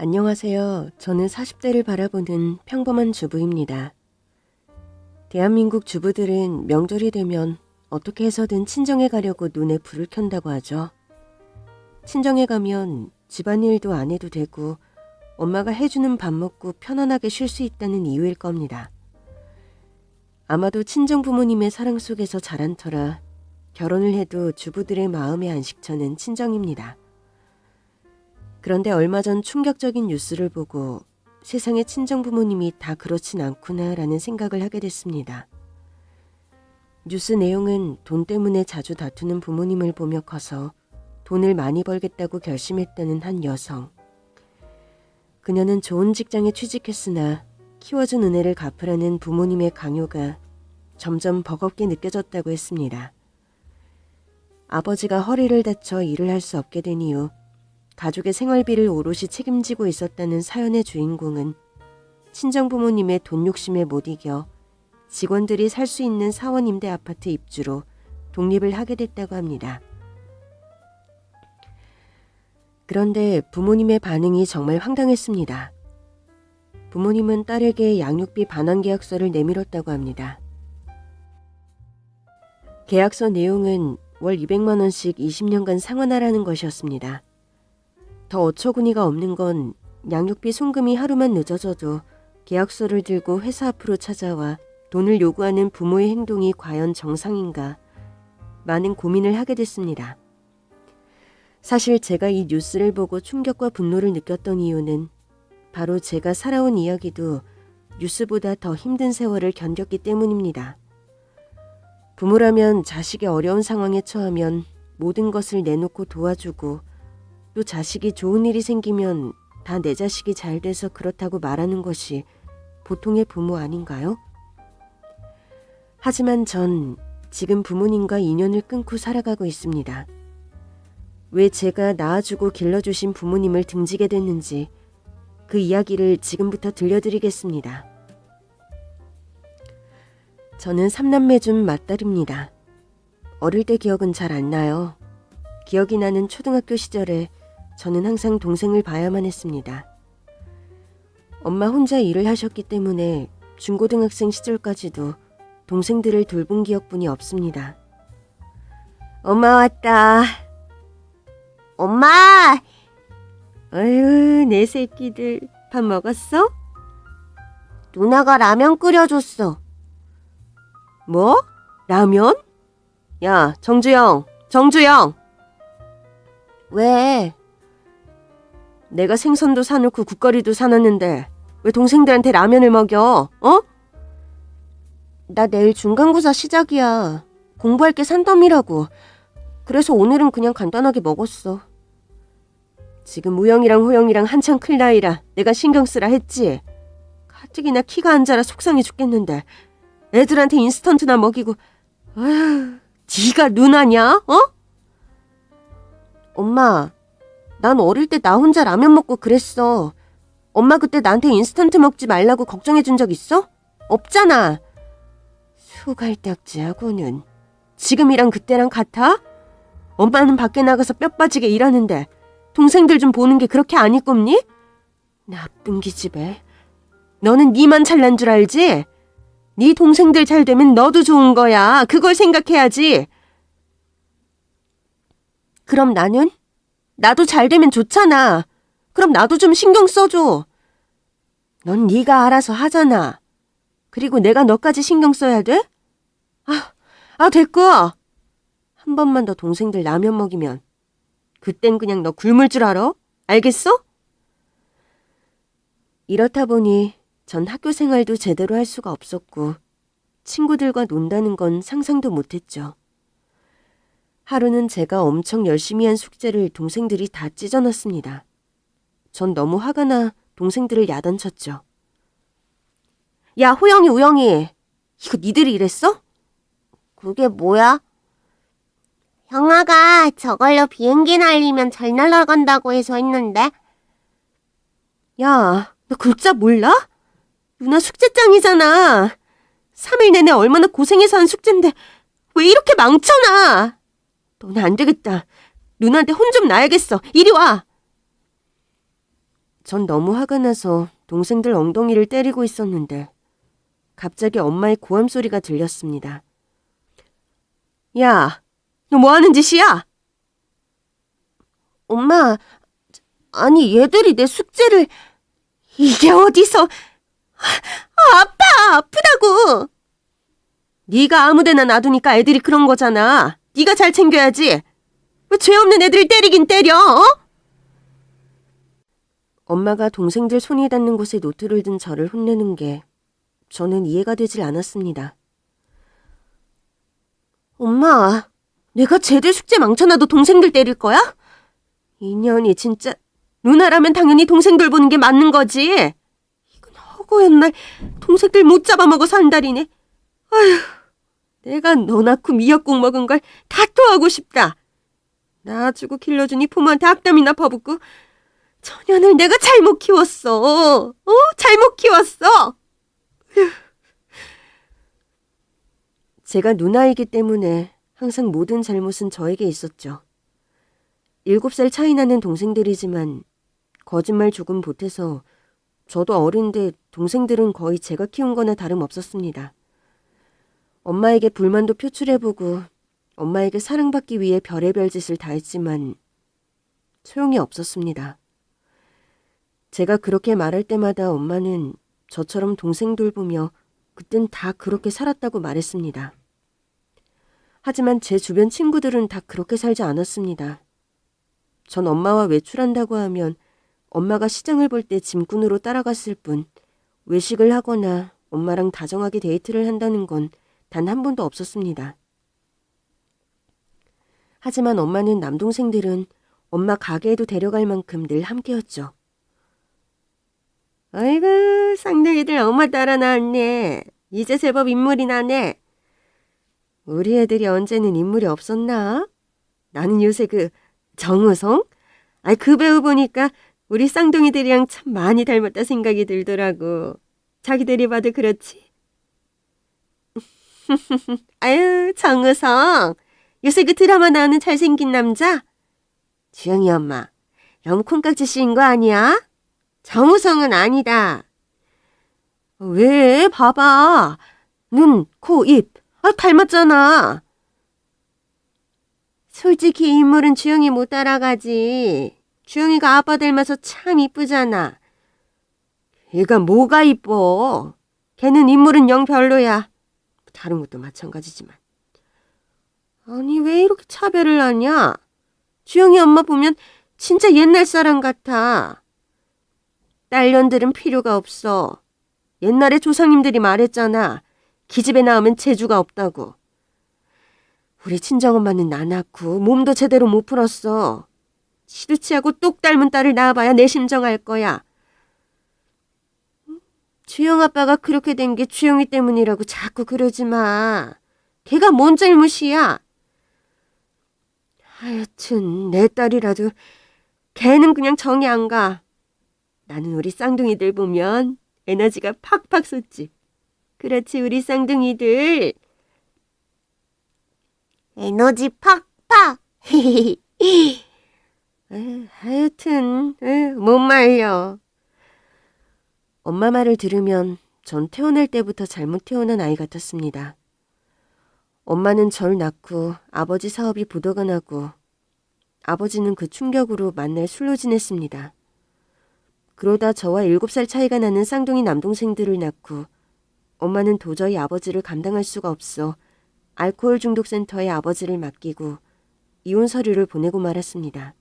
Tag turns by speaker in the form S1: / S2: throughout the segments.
S1: 안녕하세요. 저는 40대를 바라보는 평범한 주부입니다. 대한민국 주부들은 명절이 되면 어떻게 해서든 친정에 가려고 눈에 불을 켠다고 하죠. 친정에 가면 집안일도 안 해도 되고 엄마가 해주는 밥 먹고 편안하게 쉴 수 있다는 이유일 겁니다. 아마도 친정 부모님의 사랑 속에서 자란 터라 결혼을 해도 주부들의 마음의 안식처는 친정입니다. 그런데 얼마 전 충격적인 뉴스를 보고 세상의 친정 부모님이 다 그렇진 않구나라는 생각을 하게 됐습니다. 뉴스 내용은 돈 때문에 자주 다투는 부모님을 보며 커서 돈을 많이 벌겠다고 결심했다는 한 여성. 그녀는 좋은 직장에 취직했으나 키워준 은혜를 갚으라는 부모님의 강요가 점점 버겁게 느껴졌다고 했습니다. 아버지가 허리를 다쳐 일을 할 수 없게 된 이후 가족의 생활비를 오롯이 책임지고 있었다는 사연의 주인공은 친정 부모님의 돈 욕심에 못 이겨 직원들이 살 수 있는 사원 임대 아파트 입주로 독립을 하게 됐다고 합니다. 그런데 부모님의 반응이 정말 황당했습니다. 부모님은 딸에게 양육비 반환 계약서를 내밀었다고 합니다. 계약서 내용은 월 200만 원씩 20년간 상환하라는 것이었습니다. 더 어처구니가 없는 건 양육비 송금이 하루만 늦어져도 계약서를 들고 회사 앞으로 찾아와 돈을 요구하는 부모의 행동이 과연 정상인가 많은 고민을 하게 됐습니다. 사실 제가 이 뉴스를 보고 충격과 분노를 느꼈던 이유는 바로 제가 살아온 이야기도 뉴스보다 더 힘든 세월을 견뎠기 때문입니다. 부모라면 자식이 어려운 상황에 처하면 모든 것을 내놓고 도와주고 또 자식이 좋은 일이 생기면 다 내 자식이 잘 돼서 그렇다고 말하는 것이 보통의 부모 아닌가요? 하지만 전 지금 부모님과 인연을 끊고 살아가고 있습니다. 왜 제가 낳아주고 길러주신 부모님을 등지게 됐는지 그 이야기를 지금부터 들려드리겠습니다. 저는 3남매 중 맏딸입니다. 어릴 때 기억은 잘 안 나요. 기억이 나는 초등학교 시절에 저는 항상 동생을 봐야만 했습니다. 엄마 혼자 일을 하셨기 때문에 중고등학생 시절까지도 동생들을 돌본 기억뿐이 없습니다. 엄마 왔다. 엄마! 아유, 내 새끼들 밥 먹었어? 누나가 라면 끓여줬어. 뭐? 라면? 야, 정주영! 왜? 내가 생선도 사놓고 국거리도 사놨는데 왜 동생들한테 라면을 먹여? 어? 나 내일 중간고사 시작이야. 공부할 게 산더미라고. 그래서 오늘은 그냥 간단하게 먹었어. 지금 우영이랑 호영이랑 한창 클 나이라 내가 신경 쓰라 했지. 가뜩이나 키가 안 자라 속상해 죽겠는데 애들한테 인스턴트나 먹이고. 아휴, 네가 누나냐? 어? 엄마, 난 어릴 때 나 혼자 라면 먹고 그랬어. 엄마 그때 나한테 인스턴트 먹지 말라고 걱정해 준 적 있어? 없잖아. 수갈딱지하고는 지금이랑 그때랑 같아? 엄마는 밖에 나가서 뼈 빠지게 일하는데 동생들 좀 보는 게 그렇게 안 이꼽니? 나쁜 기집애. 너는 니만 잘난 줄 알지? 네 동생들 잘 되면 너도 좋은 거야. 그걸 생각해야지. 그럼 나는? 나도 잘 되면 좋잖아. 그럼 나도 좀 신경 써줘. 넌 네가 알아서 하잖아. 그리고 내가 너까지 신경 써야 돼? 됐고. 한 번만 더 동생들 라면 먹이면 그땐 그냥 너 굶을 줄 알아? 알겠어? 이렇다 보니 전 학교 생활도 제대로 할 수가 없었고 친구들과 논다는 건 상상도 못했죠. 하루는 제가 엄청 열심히 한 숙제를 동생들이 다 찢어놨습니다. 전 너무 화가 나 동생들을 야단쳤죠. 야, 호영이, 우영이. 이거 니들이 이랬어? 그게 뭐야? 형아가 저걸로 비행기 날리면 잘 날아간다고 해서 했는데. 야, 너 글자 몰라? 누나 숙제장이잖아. 3일 내내 얼마나 고생해서 한 숙제인데 왜 이렇게 망쳐놔? 너는 안 되겠다. 누나한테 혼 좀 나야겠어. 이리 와. 전 너무 화가 나서 동생들 엉덩이를 때리고 있었는데 갑자기 엄마의 고함 소리가 들렸습니다. 야, 너 뭐 하는 짓이야? 엄마, 아니 얘들이 내 숙제를... 이게 어디서... 아프다고! 네가 아무데나 놔두니까 애들이 그런 거잖아. 네가 잘 챙겨야지. 왜 죄 없는 애들을 때리긴 때려, 어? 엄마가 동생들 손이 닿는 곳에 노트를 든 저를 혼내는 게 저는 이해가 되질 않았습니다. 엄마, 내가 쟤들 숙제 망쳐놔도 동생들 때릴 거야? 인연이 진짜... 누나라면 당연히 동생들 보는 게 맞는 거지. 이건 허구한 날 동생들 못 잡아먹어 산다리네. 아휴, 내가 너 낳고 미역국 먹은 걸 다 토하고 싶다. 낳아주고 길러주니 부모한테 악담이나 퍼붓고 처년을 내가 잘못 키웠어. 잘못 키웠어. 휴. 제가 누나이기 때문에 항상 모든 잘못은 저에게 있었죠. 7살 차이 나는 동생들이지만 거짓말 조금 보태서 저도 어린데 동생들은 거의 제가 키운 거나 다름없었습니다. 엄마에게 불만도 표출해보고 엄마에게 사랑받기 위해 별의별 짓을 다 했지만 소용이 없었습니다. 제가 그렇게 말할 때마다 엄마는 저처럼 동생 돌보며 그땐 다 그렇게 살았다고 말했습니다. 하지만 제 주변 친구들은 다 그렇게 살지 않았습니다. 전 엄마와 외출한다고 하면 엄마가 시장을 볼 때 짐꾼으로 따라갔을 뿐 외식을 하거나 엄마랑 다정하게 데이트를 한다는 건 단 한 번도 없었습니다. 하지만 엄마는 남동생들은 엄마 가게에도 데려갈 만큼 늘 함께였죠. 아이고, 쌍둥이들 엄마 따라 낳았네. 이제 제법 인물이 나네. 우리 애들이 언제는 인물이 없었나? 나는 요새 그 정우성? 그 배우 보니까 우리 쌍둥이들이랑 참 많이 닮았다 생각이 들더라고. 자기들이 봐도 그렇지? 아유, 정우성. 요새 그 드라마 나오는 잘생긴 남자? 주영이 엄마, 너무 콩깍지 씌인 거 아니야? 정우성은 아니다. 왜? 봐봐. 눈, 코, 입. 닮았잖아. 솔직히 인물은 주영이 못 따라가지. 주영이가 아빠 닮아서 참 이쁘잖아. 얘가 뭐가 이뻐? 걔는 인물은 영 별로야. 다른 것도 마찬가지지만. 아니, 왜 이렇게 차별을 하냐? 주영이 엄마 보면 진짜 옛날 사람 같아. 딸년들은 필요가 없어. 옛날에 조상님들이 말했잖아. 기집애 낳으면 재주가 없다고. 우리 친정엄마는 나 낳고 몸도 제대로 못 풀었어. 시루치하고 똑 닮은 딸을 낳아봐야 내 심정 알 거야. 주영 아빠가 그렇게 된 게 주영이 때문이라고 자꾸 그러지 마. 걔가 뭔 잘못이야. 하여튼 내 딸이라도 걔는 그냥 정이 안 가. 나는 우리 쌍둥이들 보면 에너지가 팍팍 솟지. 그렇지, 우리 쌍둥이들. 에너지 팍팍. 하여튼 못 말려. 엄마 말을 들으면 전 태어날 때부터 잘못 태어난 아이 같았습니다. 엄마는 절 낳고 아버지 사업이 부도가 나고 아버지는 그 충격으로 만날 술로 지냈습니다. 그러다 저와 7살 차이가 나는 쌍둥이 남동생들을 낳고 엄마는 도저히 아버지를 감당할 수가 없어 알코올 중독 센터에 아버지를 맡기고 이혼 서류를 보내고 말았습니다.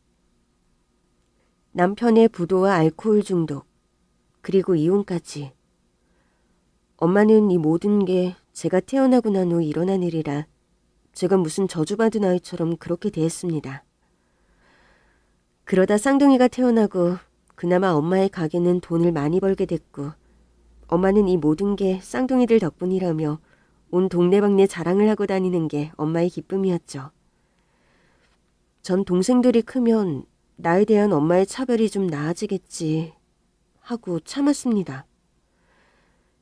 S1: 남편의 부도와 알코올 중독, 그리고 이혼까지. 엄마는 이 모든 게 제가 태어나고 난 후 일어난 일이라 제가 무슨 저주받은 아이처럼 그렇게 대했습니다. 그러다 쌍둥이가 태어나고 그나마 엄마의 가게는 돈을 많이 벌게 됐고 엄마는 이 모든 게 쌍둥이들 덕분이라며 온 동네방네 자랑을 하고 다니는 게 엄마의 기쁨이었죠. 전 동생들이 크면 나에 대한 엄마의 차별이 좀 나아지겠지 하고 참았습니다.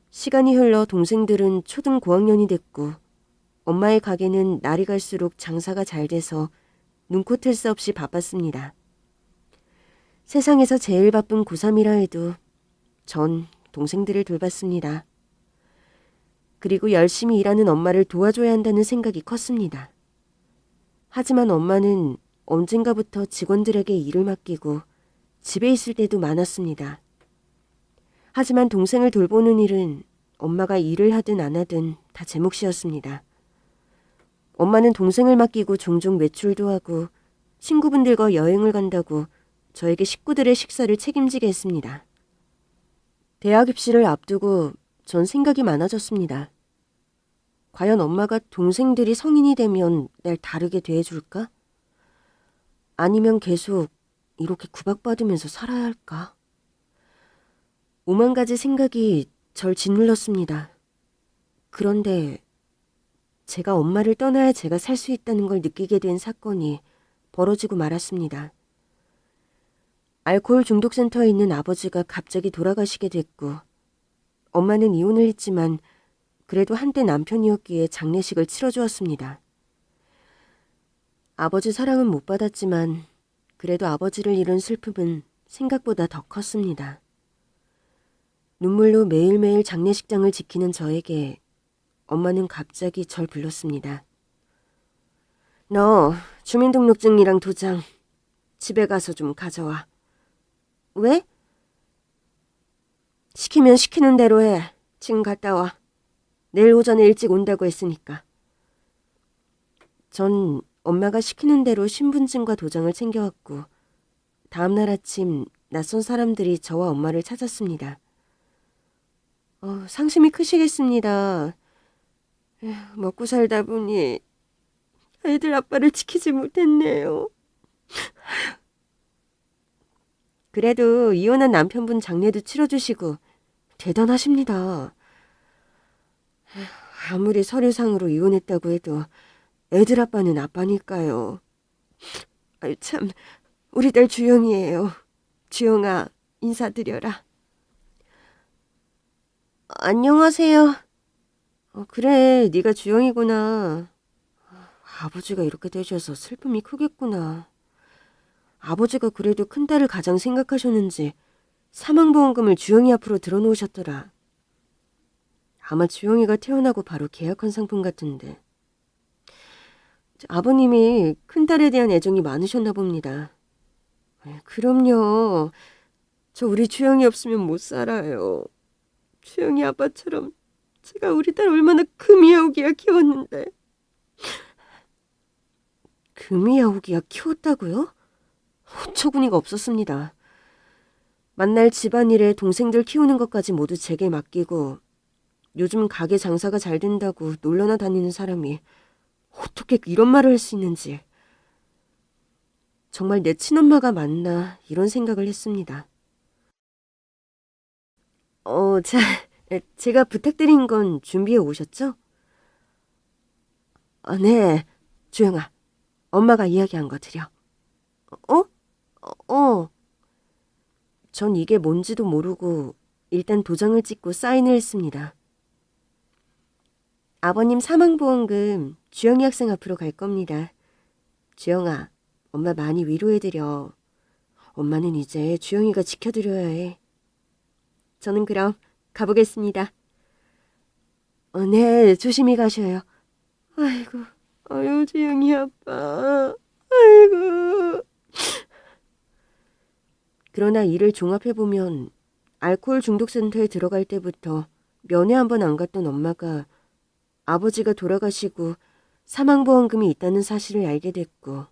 S1: 시간이 흘러 동생들은 초등 고학년이 됐고 엄마의 가게는 날이 갈수록 장사가 잘 돼서 눈코 뜰 새 없이 바빴습니다. 세상에서 제일 바쁜 고3이라 해도 전 동생들을 돌봤습니다. 그리고 열심히 일하는 엄마를 도와줘야 한다는 생각이 컸습니다. 하지만 엄마는 언젠가부터 직원들에게 일을 맡기고 집에 있을 때도 많았습니다. 하지만 동생을 돌보는 일은 엄마가 일을 하든 안 하든 다 제 몫이었습니다. 엄마는 동생을 맡기고 종종 외출도 하고 친구분들과 여행을 간다고 저에게 식구들의 식사를 책임지게 했습니다. 대학 입시를 앞두고 전 생각이 많아졌습니다. 과연 엄마가 동생들이 성인이 되면 날 다르게 대해줄까? 아니면 계속 이렇게 구박받으면서 살아야 할까? 오만 가지 생각이 절 짓눌렀습니다. 그런데 제가 엄마를 떠나야 제가 살 수 있다는 걸 느끼게 된 사건이 벌어지고 말았습니다. 알코올 중독센터에 있는 아버지가 갑자기 돌아가시게 됐고 엄마는 이혼을 했지만 그래도 한때 남편이었기에 장례식을 치러주었습니다. 아버지 사랑은 못 받았지만 그래도 아버지를 잃은 슬픔은 생각보다 더 컸습니다. 눈물로 매일매일 장례식장을 지키는 저에게 엄마는 갑자기 절 불렀습니다. 너 주민등록증이랑 도장 집에 가서 좀 가져와. 왜? 시키면 시키는 대로 해. 지금 갔다 와. 내일 오전에 일찍 온다고 했으니까. 전 엄마가 시키는 대로 신분증과 도장을 챙겨왔고 다음날 아침 낯선 사람들이 저와 엄마를 찾았습니다. 상심이 크시겠습니다. 먹고 살다 보니 아이들 아빠를 지키지 못했네요. 그래도 이혼한 남편분 장례도 치러주시고 대단하십니다. 아무리 서류상으로 이혼했다고 해도 애들 아빠는 아빠니까요. 아유 참, 우리 딸 주영이에요. 주영아, 인사드려라. 안녕하세요. 그래, 네가 주영이구나. 아버지가 이렇게 되셔서 슬픔이 크겠구나. 아버지가 그래도 큰딸을 가장 생각하셨는지 사망보험금을 주영이 앞으로 들어놓으셨더라. 아마 주영이가 태어나고 바로 계약한 상품 같은데. 아버님이 큰딸에 대한 애정이 많으셨나 봅니다. 그럼요. 저 우리 주영이 없으면 못 살아요. 주영이 아빠처럼 제가 우리 딸 얼마나 금이야오기야 키웠는데. 금이야오기야 키웠다고요? 어처구니가 없었습니다. 만날 집안일에 동생들 키우는 것까지 모두 제게 맡기고 요즘 가게 장사가 잘 된다고 놀러나 다니는 사람이 어떻게 이런 말을 할 수 있는지. 정말 내 친엄마가 맞나 이런 생각을 했습니다. 자, 제가 부탁드린 건 준비해 오셨죠? 네, 주영아, 엄마가 이야기한 거 드려. 전 이게 뭔지도 모르고 일단 도장을 찍고 사인을 했습니다. 아버님 사망보험금 주영이 학생 앞으로 갈 겁니다. 주영아, 엄마 많이 위로해드려. 엄마는 이제 주영이가 지켜드려야 해. 저는 그럼 가보겠습니다. 네, 조심히 가셔요. 아이고, 아유, 주영이 아빠. 아이고. 그러나 이를 종합해보면 알코올 중독센터에 들어갈 때부터 면회 한 번 안 갔던 엄마가 아버지가 돌아가시고 사망보험금이 있다는 사실을 알게 됐고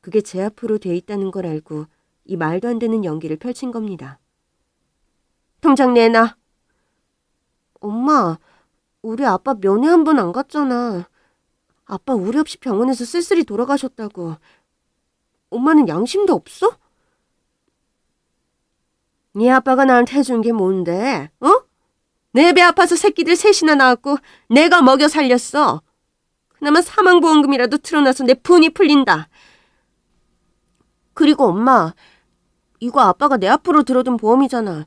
S1: 그게 제 앞으로 돼 있다는 걸 알고 이 말도 안 되는 연기를 펼친 겁니다. 통장 내놔. 엄마, 우리 아빠 면회 한 번 안 갔잖아. 아빠 우리 없이 병원에서 쓸쓸히 돌아가셨다고. 엄마는 양심도 없어? 네 아빠가 나한테 해준 게 뭔데? 내 배 아파서 새끼들 셋이나 낳았고 내가 먹여 살렸어. 그나마 사망보험금이라도 틀어놔서 내 분이 풀린다. 그리고 엄마, 이거 아빠가 내 앞으로 들어둔 보험이잖아.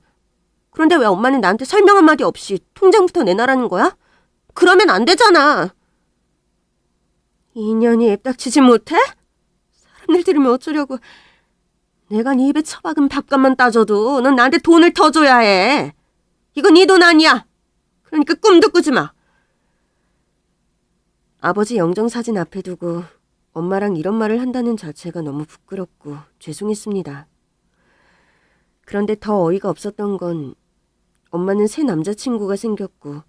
S1: 그런데 왜 엄마는 나한테 설명 한마디 없이 통장부터 내놔라는 거야? 그러면 안 되잖아. 인연이 앱닥치지 못해? 사람들 들으면 어쩌려고. 내가 네 입에 처박은 밥값만 따져도 넌 나한테 돈을 더 줘야 해. 이건 네 돈 아니야. 그러니까 꿈도 꾸지 마. 아버지 영정사진 앞에 두고 엄마랑 이런 말을 한다는 자체가 너무 부끄럽고 죄송했습니다. 그런데 더 어이가 없었던 건 엄마는 새 남자친구가 생겼고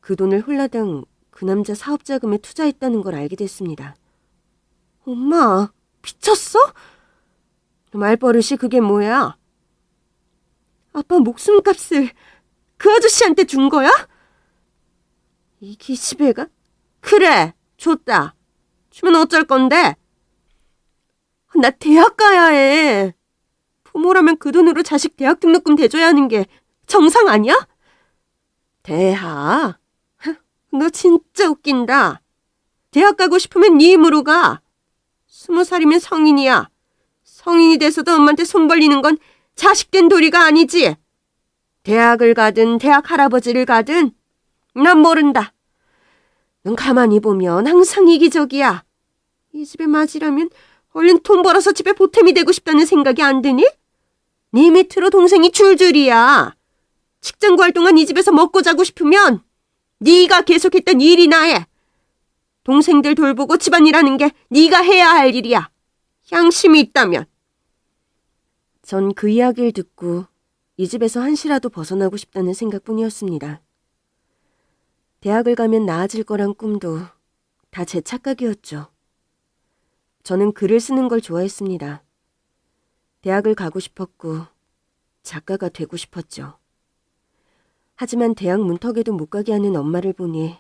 S1: 그 돈을 홀라당 그 남자 사업자금에 투자했다는 걸 알게 됐습니다. 엄마, 미쳤어? 말버릇이 그게 뭐야? 아빠 목숨값을 그 아저씨한테 준 거야? 이 기집애가? 그래, 줬다. 주면 어쩔 건데? 나 대학 가야 해. 부모라면 그 돈으로 자식 대학 등록금 대줘야 하는 게 정상 아니야? 대학? 너 진짜 웃긴다. 대학 가고 싶으면 네 힘으로 가. 20살이면 성인이야. 성인이 돼서도 엄마한테 손 벌리는 건 자식된 도리가 아니지. 대학을 가든 대학 할아버지를 가든 난 모른다. 넌 가만히 보면 항상 이기적이야. 이 집에 맞이라면 얼른 돈 벌어서 집에 보탬이 되고 싶다는 생각이 안 드니? 네 밑으로 동생이 줄줄이야. 직장 구할 동안 이 집에서 먹고 자고 싶으면 네가 계속했던 일이나 해. 동생들 돌보고 집안일하는 게 네가 해야 할 일이야. 양심이 있다면. 전 그 이야기를 듣고 이 집에서 한시라도 벗어나고 싶다는 생각뿐이었습니다. 대학을 가면 나아질 거란 꿈도 다 제 착각이었죠. 저는 글을 쓰는 걸 좋아했습니다. 대학을 가고 싶었고 작가가 되고 싶었죠. 하지만 대학 문턱에도 못 가게 하는 엄마를 보니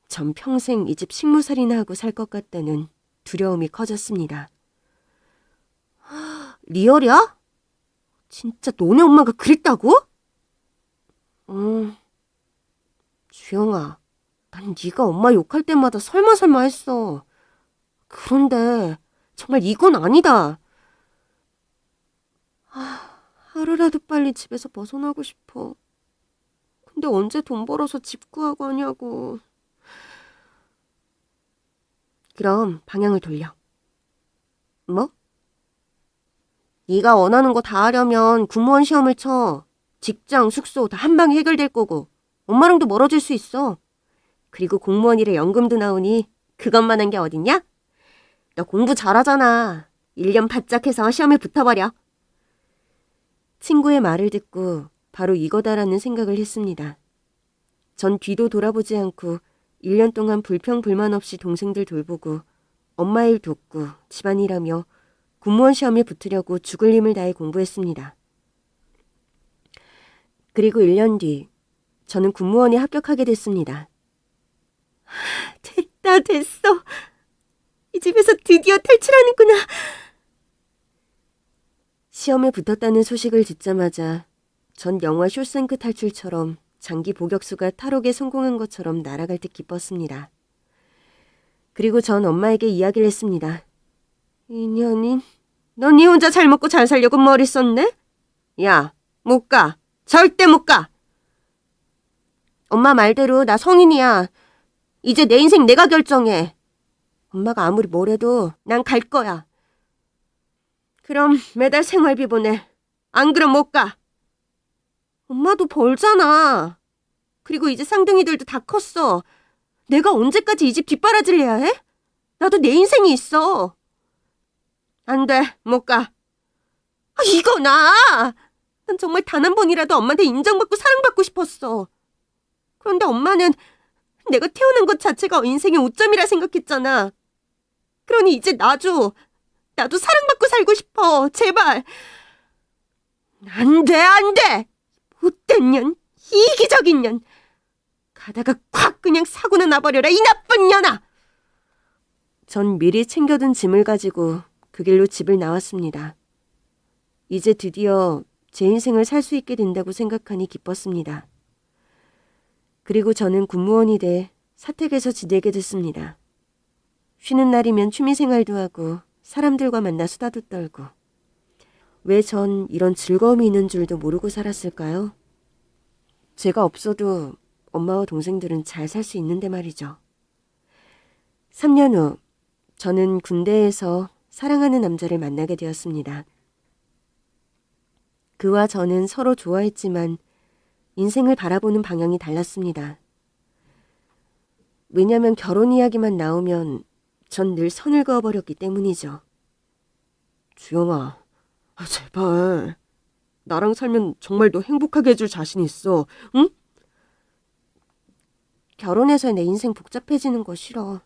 S1: 전 평생 이 집 식모살이나 하고 살 것 같다는 두려움이 커졌습니다. 리얼이야? 진짜 너네 엄마가 그랬다고? 주영아, 난 네가 엄마 욕할 때마다 설마 했어. 그런데 정말 이건 아니다. 하루라도 빨리 집에서 벗어나고 싶어. 근데 언제 돈 벌어서 집 구하고 하냐고. 그럼 방향을 돌려. 뭐? 네가 원하는 거 다 하려면 공무원 시험을 쳐. 직장, 숙소 다 한 방에 해결될 거고 엄마랑도 멀어질 수 있어. 그리고 공무원이래 연금도 나오니 그것만한 게 어딨냐? 너 공부 잘하잖아. 1년 바짝 해서 시험에 붙어버려. 친구의 말을 듣고 바로 이거다라는 생각을 했습니다. 전 뒤도 돌아보지 않고 1년 동안 불평불만 없이 동생들 돌보고 엄마 일 돕고 집안일하며 공무원 시험에 붙으려고 죽을 힘을 다해 공부했습니다. 그리고 1년 뒤 저는 공무원에 합격하게 됐습니다. 됐어. 이 집에서 드디어 탈출하는구나. 시험에 붙었다는 소식을 듣자마자 전 영화 쇼생크 탈출처럼 장기 복역수가 탈옥에 성공한 것처럼 날아갈 듯 기뻤습니다. 그리고 전 엄마에게 이야기를 했습니다. 이년인, 넌 네 혼자 잘 먹고 잘 살려고 머리 썼네? 야, 못 가. 절대 못 가. 엄마 말대로 나 성인이야. 이제 내 인생 내가 결정해. 엄마가 아무리 뭐래도 난 갈 거야. 그럼 매달 생활비 보내. 안 그럼 못 가. 엄마도 벌잖아. 그리고 이제 쌍둥이들도 다 컸어. 내가 언제까지 이 집 뒷바라지를 해야 해? 나도 내 인생이 있어. 안 돼, 못 가. 이거나! 난 정말 단 한 번이라도 엄마한테 인정받고 사랑받고 싶었어. 그런데 엄마는 내가 태어난 것 자체가 인생의 오점이라 생각했잖아. 그러니 이제 나도 사랑받고 살고 싶어. 제발. 안 돼. 못된 년, 이기적인 년. 가다가 콱 그냥 사고나 나버려라, 이 나쁜 년아. 전 미리 챙겨둔 짐을 가지고 그 길로 집을 나왔습니다. 이제 드디어 제 인생을 살 수 있게 된다고 생각하니 기뻤습니다. 그리고 저는 공무원이 돼 사택에서 지내게 됐습니다. 쉬는 날이면 취미생활도 하고 사람들과 만나 수다도 떨고. 왜 전 이런 즐거움이 있는 줄도 모르고 살았을까요? 제가 없어도 엄마와 동생들은 잘 살 수 있는데 말이죠. 3년 후 저는 군대에서 사랑하는 남자를 만나게 되었습니다. 그와 저는 서로 좋아했지만 인생을 바라보는 방향이 달랐습니다. 왜냐면 결혼 이야기만 나오면 전 늘 선을 그어버렸기 때문이죠. 주영아, 제발. 나랑 살면 정말 너 행복하게 해줄 자신 있어, 응? 결혼해서 내 인생 복잡해지는 거 싫어.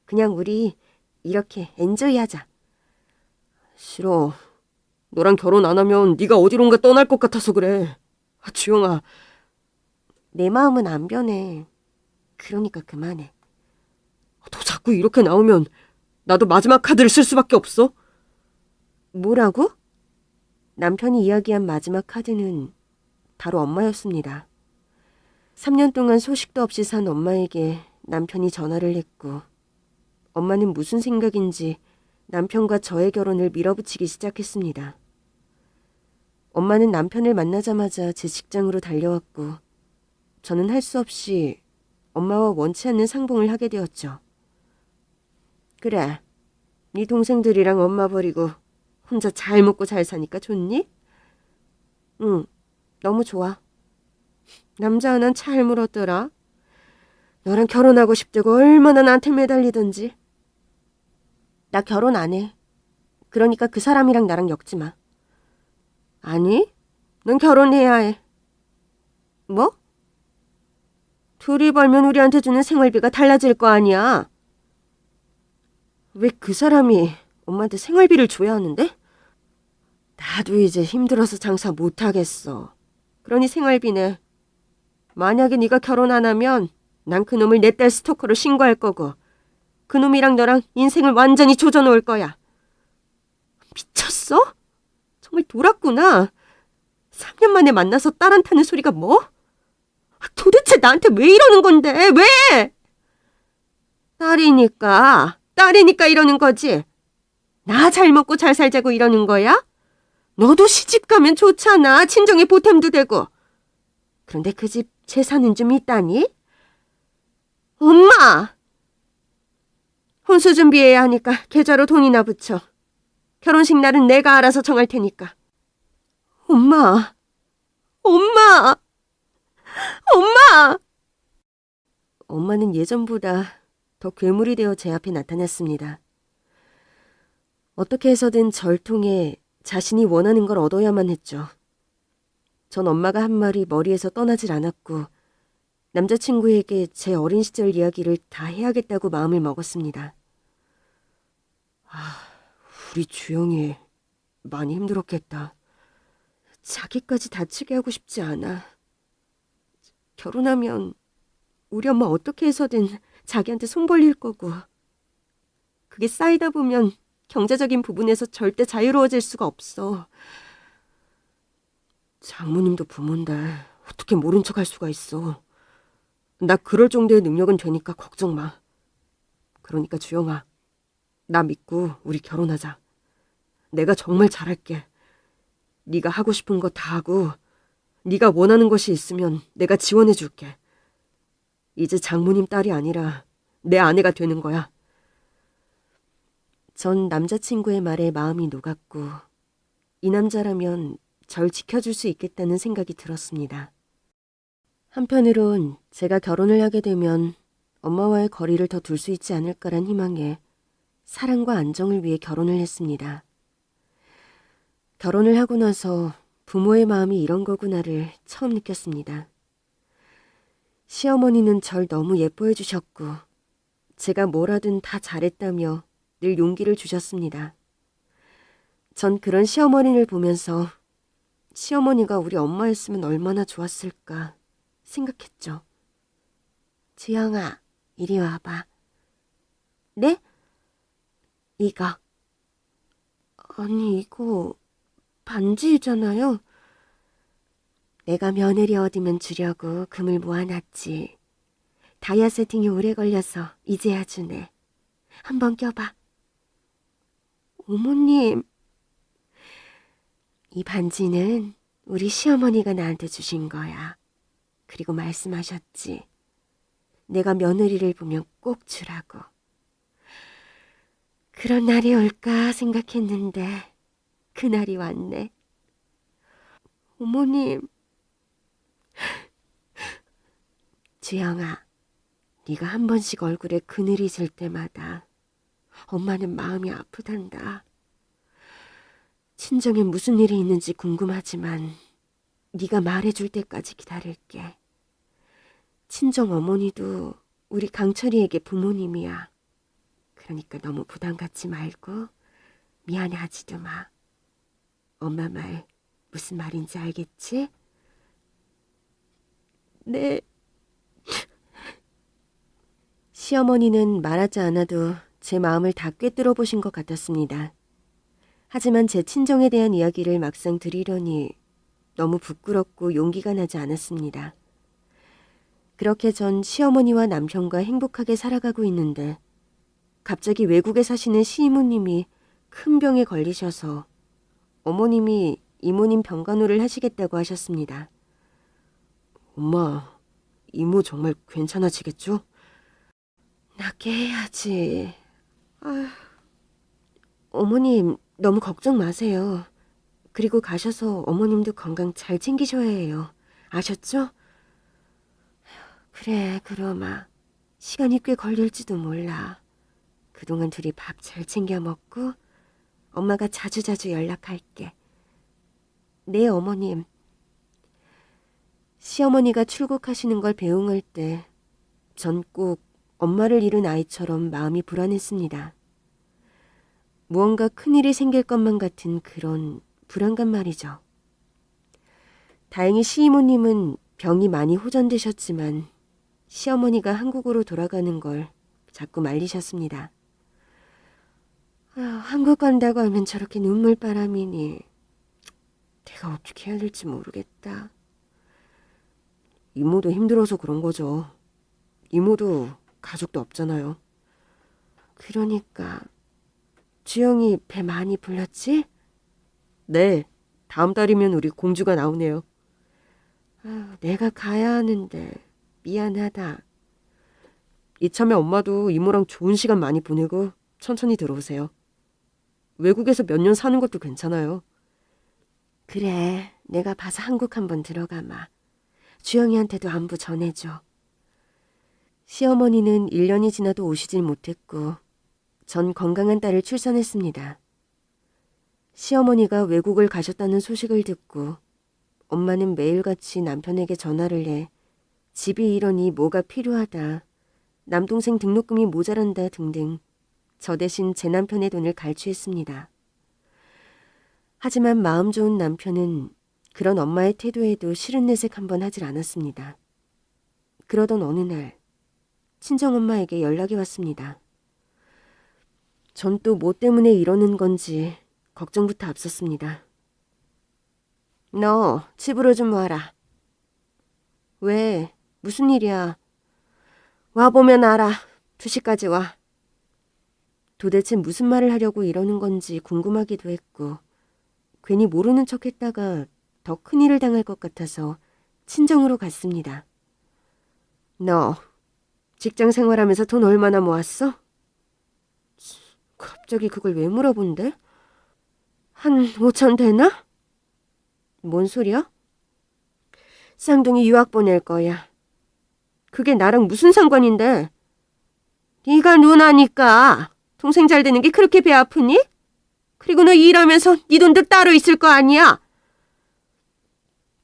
S1: 그냥 우리 이렇게 엔조이 하자. 싫어. 너랑 결혼 안 하면 네가 어디론가 떠날 것 같아서 그래. 주영아. 내 마음은 안 변해. 그러니까 그만해. 너 자꾸 이렇게 나오면 나도 마지막 카드를 쓸 수밖에 없어. 뭐라고? 남편이 이야기한 마지막 카드는 바로 엄마였습니다. 3년 동안 소식도 없이 산 엄마에게 남편이 전화를 했고 엄마는 무슨 생각인지 남편과 저의 결혼을 밀어붙이기 시작했습니다. 엄마는 남편을 만나자마자 제 직장으로 달려왔고 저는 할 수 없이 엄마와 원치 않는 상봉을 하게 되었죠. 그래, 네 동생들이랑 엄마 버리고 혼자 잘 먹고 잘 사니까 좋니? 응, 너무 좋아. 남자 하나는 잘 물었더라. 너랑 결혼하고 싶다고 얼마나 나한테 매달리던지. 나 결혼 안 해. 그러니까 그 사람이랑 나랑 엮지 마. 아니, 넌 결혼해야 해. 뭐? 둘이 벌면 우리한테 주는 생활비가 달라질 거 아니야. 왜 그 사람이 엄마한테 생활비를 줘야 하는데? 나도 이제 힘들어서 장사 못하겠어. 그러니 생활비네. 만약에 네가 결혼 안 하면 난 그놈을 내 딸 스토커로 신고할 거고 그놈이랑 너랑 인생을 완전히 조져놓을 거야. 미쳤어? 정말 돌았구나. 3년 만에 만나서 딸한테는 소리가 뭐? 도대체 나한테 왜 이러는 건데? 왜? 딸이니까 이러는 거지. 나 잘 먹고 잘 살자고 이러는 거야? 너도 시집 가면 좋잖아. 친정에 보탬도 되고. 그런데 그 집 재산은 좀 있다니? 엄마! 혼수 준비해야 하니까 계좌로 돈이나 붙여. 결혼식 날은 내가 알아서 정할 테니까. 엄마! 엄마! 엄마! 엄마는 예전보다 더 괴물이 되어 제 앞에 나타났습니다. 어떻게 해서든 절 통해 자신이 원하는 걸 얻어야만 했죠. 전 엄마가 한 말이 머리에서 떠나질 않았고 남자친구에게 제 어린 시절 이야기를 다 해야겠다고 마음을 먹었습니다. 우리 주영이 많이 힘들었겠다. 자기까지 다치게 하고 싶지 않아. 결혼하면 우리 엄마 어떻게 해서든 자기한테 손 벌릴 거고 그게 쌓이다 보면 경제적인 부분에서 절대 자유로워질 수가 없어. 장모님도 부모인데 어떻게 모른 척 할 수가 있어. 나 그럴 정도의 능력은 되니까 걱정 마. 그러니까 주영아, 나 믿고 우리 결혼하자. 내가 정말 잘할게. 네가 하고 싶은 거 다 하고 네가 원하는 것이 있으면 내가 지원해 줄게. 이제 장모님 딸이 아니라 내 아내가 되는 거야. 전 남자친구의 말에 마음이 녹았고 이 남자라면 절 지켜줄 수 있겠다는 생각이 들었습니다. 한편으론 제가 결혼을 하게 되면 엄마와의 거리를 더 둘 수 있지 않을까란 희망에 사랑과 안정을 위해 결혼을 했습니다. 결혼을 하고 나서 부모의 마음이 이런 거구나를 처음 느꼈습니다. 시어머니는 절 너무 예뻐해 주셨고 제가 뭘 하든 다 잘했다며 늘 용기를 주셨습니다. 전 그런 시어머니를 보면서 시어머니가 우리 엄마였으면 얼마나 좋았을까 생각했죠. 주영아, 이리 와봐. 네? 이거. 아니, 이거 반지잖아요. 내가 며느리 얻으면 주려고 금을 모아놨지. 다이아 세팅이 오래 걸려서 이제야 주네. 한번 껴봐. 어머님. 이 반지는 우리 시어머니가 나한테 주신 거야. 그리고 말씀하셨지. 내가 며느리를 보면 꼭 주라고. 그런 날이 올까 생각했는데 그날이 왔네. 어머님. 주영아, 네가 한 번씩 얼굴에 그늘이 질 때마다 엄마는 마음이 아프단다. 친정에 무슨 일이 있는지 궁금하지만 네가 말해줄 때까지 기다릴게. 친정 어머니도 우리 강철이에게 부모님이야. 그러니까 너무 부담 갖지 말고 미안해하지도 마. 엄마 말 무슨 말인지 알겠지? 네. 시어머니는 말하지 않아도 제 마음을 다 꿰뚫어 보신 것 같았습니다. 하지만 제 친정에 대한 이야기를 막상 드리려니 너무 부끄럽고 용기가 나지 않았습니다. 그렇게 전 시어머니와 남편과 행복하게 살아가고 있는데 갑자기 외국에 사시는 시이모님이 큰 병에 걸리셔서 어머님이 이모님 병간호를 하시겠다고 하셨습니다. 엄마, 이모 정말 괜찮아지겠죠? 낫게 해야지. 아휴, 어머님 너무 걱정 마세요. 그리고 가셔서 어머님도 건강 잘 챙기셔야 해요. 아셨죠? 그래, 그러마. 시간이 꽤 걸릴지도 몰라. 그동안 둘이 밥 잘 챙겨 먹고 엄마가 자주자주 연락할게. 네, 어머님. 시어머니가 출국하시는 걸 배웅할 때 전 꼭 엄마를 잃은 아이처럼 마음이 불안했습니다. 무언가 큰일이 생길 것만 같은 그런 불안감 말이죠. 다행히 시이모님은 병이 많이 호전되셨지만 시어머니가 한국으로 돌아가는 걸 자꾸 말리셨습니다. 한국 간다고 하면 저렇게 눈물바람이니 내가 어떻게 해야 될지 모르겠다. 이모도 힘들어서 그런 거죠. 이모도 가족도 없잖아요. 그러니까 주영이 배 많이 불렀지? 네, 다음 달이면 우리 공주가 나오네요. 내가 가야 하는데 미안하다. 이참에 엄마도 이모랑 좋은 시간 많이 보내고 천천히 들어오세요. 외국에서 몇 년 사는 것도 괜찮아요. 그래, 내가 봐서 한국 한번 들어가마. 주영이한테도 안부 전해줘. 시어머니는 1년이 지나도 오시질 못했고 전 건강한 딸을 출산했습니다. 시어머니가 외국을 가셨다는 소식을 듣고 엄마는 매일같이 남편에게 전화를 해 집이 이러니 뭐가 필요하다, 남동생 등록금이 모자란다 등등 저 대신 제 남편의 돈을 갈취했습니다. 하지만 마음 좋은 남편은 그런 엄마의 태도에도 싫은 내색 한번 하질 않았습니다. 그러던 어느 날 친정엄마에게 연락이 왔습니다. 전 또 뭐 때문에 이러는 건지 걱정부터 앞섰습니다. 너 집으로 좀 와라. 왜? 무슨 일이야? 와보면 알아. 2시까지 와. 도대체 무슨 말을 하려고 이러는 건지 궁금하기도 했고 괜히 모르는 척 했다가 더 큰일을 당할 것 같아서 친정으로 갔습니다. 너 직장 생활하면서 돈 얼마나 모았어? 갑자기 그걸 왜 물어본대? 한 5천 되나? 뭔 소리야? 쌍둥이 유학 보낼 거야. 그게 나랑 무슨 상관인데? 네가 누나니까 동생 잘 되는 게 그렇게 배 아프니? 그리고 너 일하면서 네 돈도 따로 있을 거 아니야?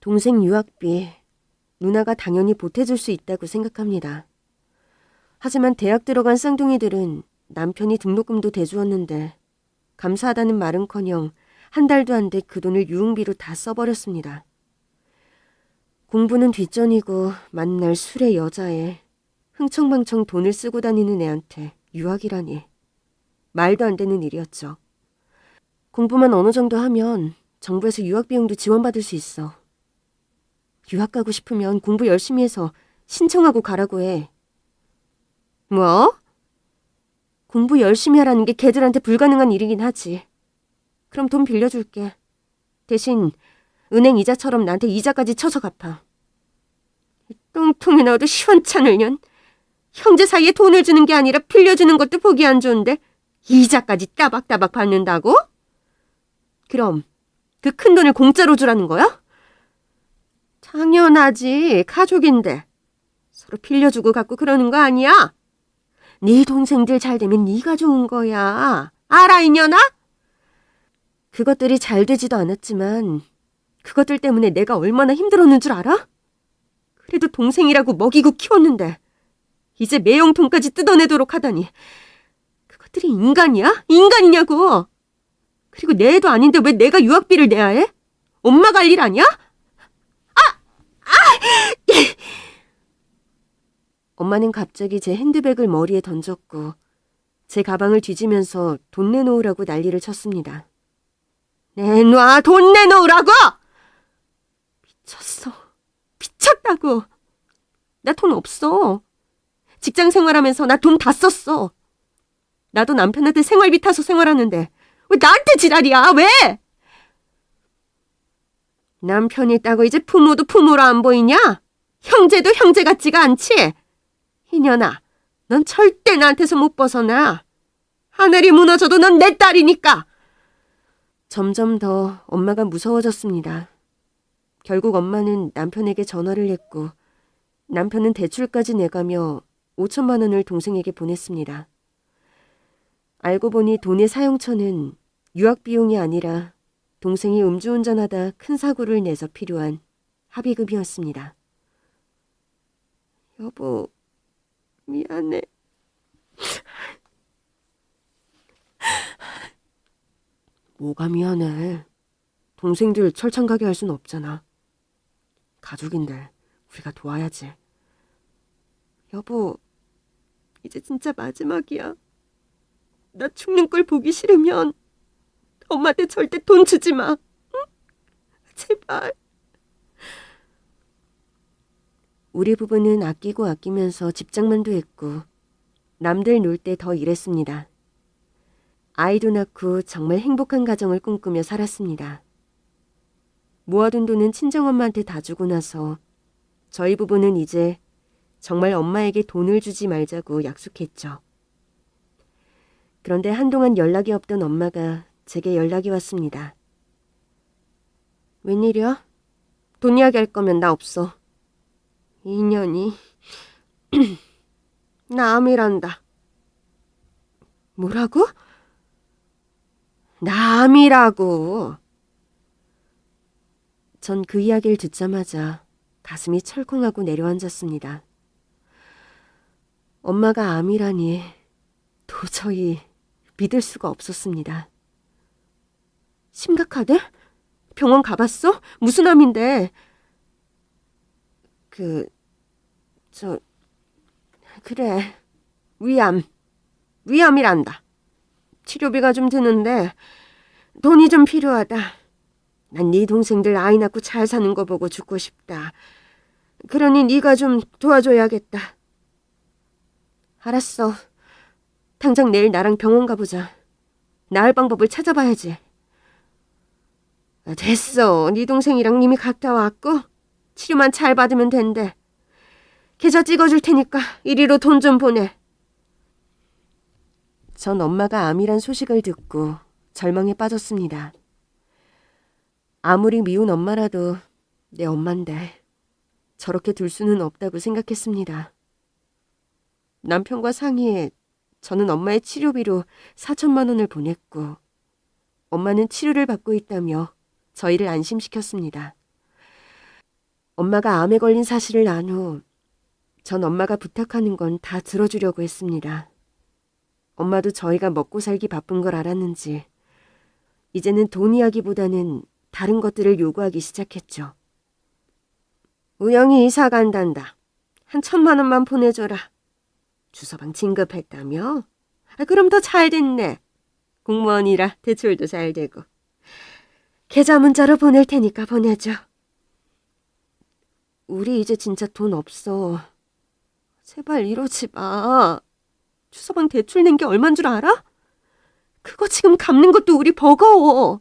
S1: 동생 유학비 누나가 당연히 보태줄 수 있다고 생각합니다. 하지만 대학 들어간 쌍둥이들은 남편이 등록금도 대주었는데 감사하다는 말은커녕 한 달도 안 돼 그 돈을 유흥비로 다 써버렸습니다. 공부는 뒷전이고 만날 술에 여자에 흥청망청 돈을 쓰고 다니는 애한테 유학이라니 말도 안 되는 일이었죠. 공부만 어느 정도 하면 정부에서 유학 비용도 지원받을 수 있어. 유학 가고 싶으면 공부 열심히 해서 신청하고 가라고 해. 뭐? 공부 열심히 하라는 게 걔들한테 불가능한 일이긴 하지. 그럼 돈 빌려줄게. 대신 은행 이자처럼 나한테 이자까지 쳐서 갚아. 똥통에 넣어도 시원찮을 년. 형제 사이에 돈을 주는 게 아니라 빌려주는 것도 보기 안 좋은데 이자까지 따박따박 받는다고? 그럼 그 큰 돈을 공짜로 주라는 거야? 당연하지. 가족인데. 서로 빌려주고 갖고 그러는 거 아니야? 네 동생들 잘 되면 네가 좋은 거야. 알아, 이년아? 그것들이 잘 되지도 않았지만 그것들 때문에 내가 얼마나 힘들었는 줄 알아? 그래도 동생이라고 먹이고 키웠는데 이제 매형통까지 뜯어내도록 하다니. 그것들이 인간이야? 인간이냐고. 그리고 내 애도 아닌데 왜 내가 유학비를 내야 해? 엄마 갈 일 아니야? 엄마는 갑자기 제 핸드백을 머리에 던졌고 제 가방을 뒤지면서 돈 내놓으라고 난리를 쳤습니다. 내놔! 돈 내놓으라고! 미쳤어. 미쳤다고. 나 돈 없어. 직장 생활하면서 나 돈 다 썼어. 나도 남편한테 생활비 타서 생활하는데 왜 나한테 지랄이야? 왜? 남편이 있다고 이제 부모도 부모로 안 보이냐? 형제도 형제 같지가 않지? 이년아, 넌 절대 나한테서 못 벗어나. 하늘이 무너져도 넌 내 딸이니까. 점점 더 엄마가 무서워졌습니다. 결국 엄마는 남편에게 전화를 했고 남편은 대출까지 내가며 5천만 원을 동생에게 보냈습니다. 알고 보니 돈의 사용처는 유학 비용이 아니라 동생이 음주운전하다 큰 사고를 내서 필요한 합의금이었습니다. 여보, 미안해. 뭐가 미안해. 동생들 철창 가게 할 순 없잖아. 가족인데 우리가 도와야지. 여보, 이제 진짜 마지막이야. 나 죽는 걸 보기 싫으면 엄마한테 절대 돈 주지 마. 응? 제발. 우리 부부는 아끼고 아끼면서 집장만도 했고 남들 놀 때 더 일했습니다. 아이도 낳고 정말 행복한 가정을 꿈꾸며 살았습니다. 모아둔 돈은 친정엄마한테 다 주고 나서 저희 부부는 이제 정말 엄마에게 돈을 주지 말자고 약속했죠. 그런데 한동안 연락이 없던 엄마가 제게 연락이 왔습니다. 웬일이야? 돈 이야기 할 거면 나 없어. 인연이. 나 암이란다. 뭐라고? 나 암이라고. 전 그 이야기를 듣자마자 가슴이 철컹하고 내려앉았습니다. 엄마가 암이라니 도저히 믿을 수가 없었습니다. 심각하대? 병원 가봤어? 무슨 암인데? 그래. 위암이란다. 치료비가 좀 드는데 돈이 좀 필요하다. 난 네 동생들 아이 낳고 잘 사는 거 보고 죽고 싶다. 그러니 네가 좀 도와줘야겠다. 알았어. 당장 내일 나랑 병원 가보자. 나을 방법을 찾아봐야지. 됐어. 네 동생이랑 이미 갔다 왔고 치료만 잘 받으면 된대. 계좌 찍어줄 테니까 이리로 돈 좀 보내. 전 엄마가 암이란 소식을 듣고 절망에 빠졌습니다. 아무리 미운 엄마라도 내 엄마인데 저렇게 둘 수는 없다고 생각했습니다. 남편과 상의해 저는 엄마의 치료비로 4천만 원을 보냈고 엄마는 치료를 받고 있다며 저희를 안심시켰습니다. 엄마가 암에 걸린 사실을 안 후 전 엄마가 부탁하는 건 다 들어주려고 했습니다. 엄마도 저희가 먹고 살기 바쁜 걸 알았는지 이제는 돈 이야기보다는 다른 것들을 요구하기 시작했죠. 우영이 이사 간단다. 한 1,000만 원만 보내줘라. 주소방 진급했다며? 그럼 더 잘 됐네. 공무원이라 대출도 잘 되고. 계좌 문자로 보낼 테니까 보내줘. 우리 이제 진짜 돈 없어. 제발 이러지 마. 주소방 대출 낸 게 얼만 줄 알아? 그거 지금 갚는 것도 우리 버거워.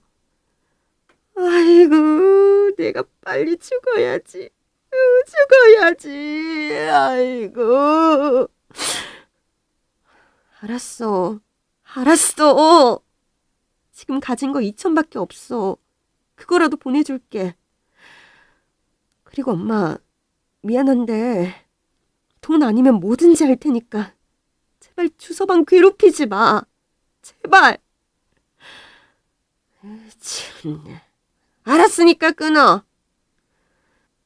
S1: 아이고, 내가 빨리 죽어야지. 죽어야지. 아이고. 알았어. 지금 가진 거 2천밖에 없어. 그거라도 보내줄게. 그리고 엄마, 미안한데 돈 아니면 뭐든지 할 테니까 제발 주서방 괴롭히지 마. 제발. 참네. 알았으니까 끊어.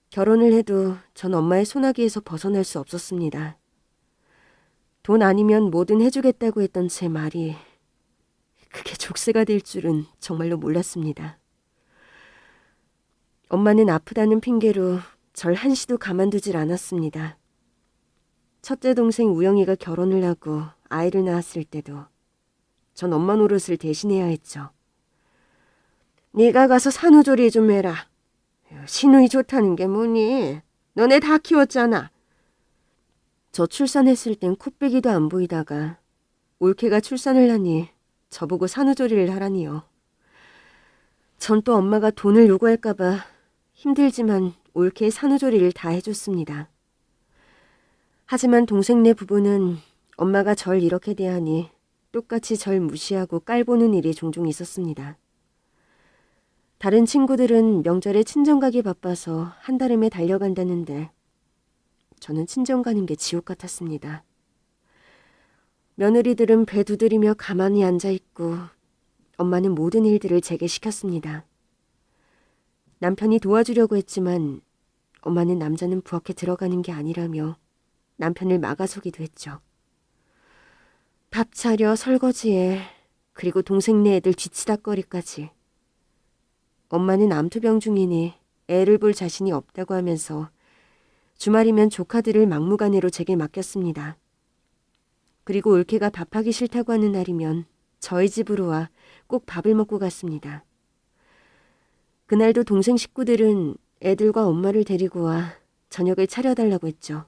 S1: 결혼을 해도 전 엄마의 소나기에서 벗어날 수 없었습니다. 돈 아니면 뭐든 해주겠다고 했던 제 말이 그게 족쇄가 될 줄은 정말로 몰랐습니다. 엄마는 아프다는 핑계로 절 한시도 가만두질 않았습니다. 첫째 동생 우영이가 결혼을 하고 아이를 낳았을 때도 전 엄마 노릇을 대신해야 했죠. 네가 가서 산후조리 좀 해라. 시누이 좋다는 게 뭐니? 너네 다 키웠잖아. 저 출산했을 땐 코빼기도 안 보이다가 올케가 출산을 하니 저보고 산후조리를 하라니요. 전 또 엄마가 돈을 요구할까봐 힘들지만 올케의 산후조리를 다 해줬습니다. 하지만 동생네 부부는 엄마가 절 이렇게 대하니 똑같이 절 무시하고 깔보는 일이 종종 있었습니다. 다른 친구들은 명절에 친정 가기 바빠서 한달음에 달려간다는데 저는 친정 가는 게 지옥 같았습니다. 며느리들은 배 두드리며 가만히 앉아있고 엄마는 모든 일들을 제게 시켰습니다. 남편이 도와주려고 했지만 엄마는 남자는 부엌에 들어가는 게 아니라며 남편을 막아서기도 했죠. 밥 차려 설거지해 그리고 동생네 애들 뒤치다꺼리까지. 엄마는 암투병 중이니 애를 볼 자신이 없다고 하면서 주말이면 조카들을 막무가내로 제게 맡겼습니다. 그리고 올케가 밥하기 싫다고 하는 날이면 저희 집으로 와 꼭 밥을 먹고 갔습니다. 그날도 동생 식구들은 애들과 엄마를 데리고 와 저녁을 차려달라고 했죠.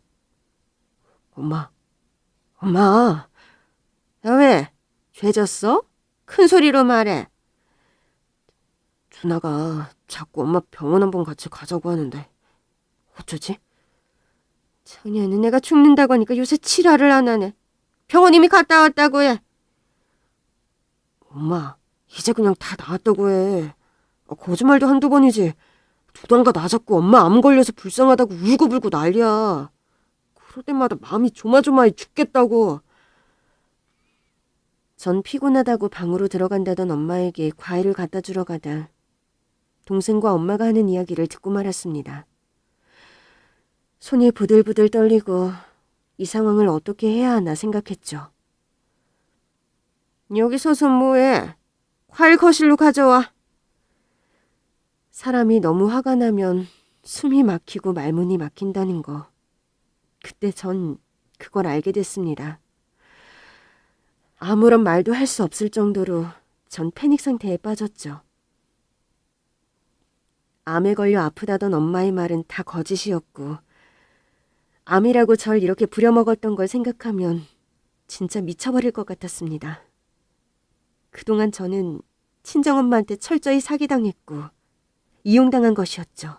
S1: 엄마, 야 왜? 죄 졌어? 큰 소리로 말해. 준아가 자꾸 엄마 병원 한번 같이 가자고 하는데 어쩌지? 청년은 내가 죽는다고 하니까 요새 치라를 안 하네. 병원 이미 갔다 왔다고 해. 엄마, 이제 그냥 다 나았다고 해. 거짓말도 한두 번이지. 두단가 나 잡고 엄마 암 걸려서 불쌍하다고 울고불고 난리야. 그럴 때마다 마음이 조마조마해 죽겠다고. 전 피곤하다고 방으로 들어간다던 엄마에게 과일을 갖다 주러 가다 동생과 엄마가 하는 이야기를 듣고 말았습니다. 손이 부들부들 떨리고 이 상황을 어떻게 해야 하나 생각했죠. 여기 서서 뭐해? 과일 거실로 가져와. 사람이 너무 화가 나면 숨이 막히고 말문이 막힌다는 거. 그때 전 그걸 알게 됐습니다. 아무런 말도 할 수 없을 정도로 전 패닉 상태에 빠졌죠. 암에 걸려 아프다던 엄마의 말은 다 거짓이었고 암이라고 절 이렇게 부려먹었던 걸 생각하면 진짜 미쳐버릴 것 같았습니다. 그동안 저는 친정엄마한테 철저히 사기당했고 이용당한 것이었죠.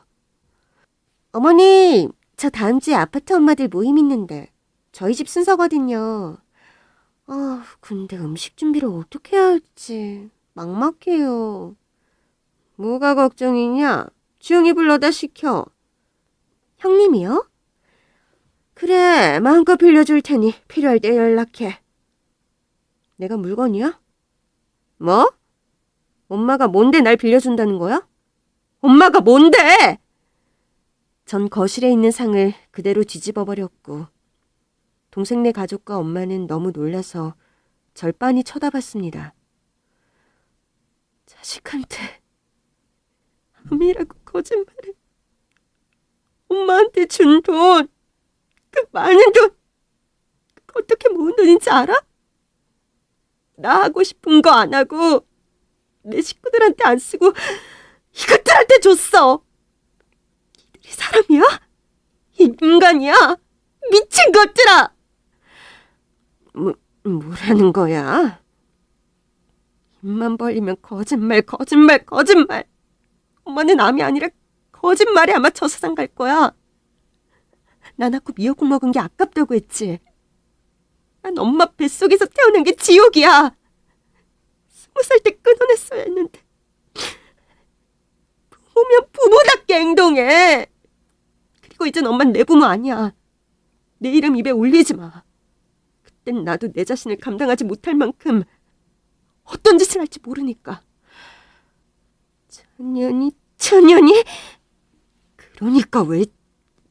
S1: 어머님, 저 다음 주에 아파트 엄마들 모임 있는데 저희 집 순서거든요. 근데 음식 준비를 어떻게 해야 할지 막막해요. 뭐가 걱정이냐? 주영이 불러다 시켜. 형님이요? 그래, 마음껏 빌려줄 테니 필요할 때 연락해. 내가 물건이야? 뭐? 엄마가 뭔데 날 빌려준다는 거야? 엄마가 뭔데? 전 거실에 있는 상을 그대로 뒤집어 버렸고 동생네 가족과 엄마는 너무 놀라서 절 빤히 쳐다봤습니다. 자식한테 암이라고 거짓말해. 엄마한테 준 돈, 그 많은 돈, 그거 어떻게 모은 돈인지 알아? 나 하고 싶은 거 안 하고 내 식구들한테 안 쓰고 이것들한테 줬어. 이들이 사람이야? 인간이야? 미친 것들아! 뭐라는 거야? 입만 벌리면 거짓말. 엄마는 암이 아니라 거짓말에 아마 저 세상 갈 거야. 나 낳고 미역국 먹은 게 아깝다고 했지. 난 엄마 뱃속에서 태어난 게 지옥이야. 20살 때 끊어냈어야 했는데. 부모면 부모답게 행동해. 이젠 엄만 내 부모 아니야. 내 이름 입에 올리지 마. 그땐 나도 내 자신을 감당하지 못할 만큼 어떤 짓을 할지 모르니까. 천년이? 그러니까 왜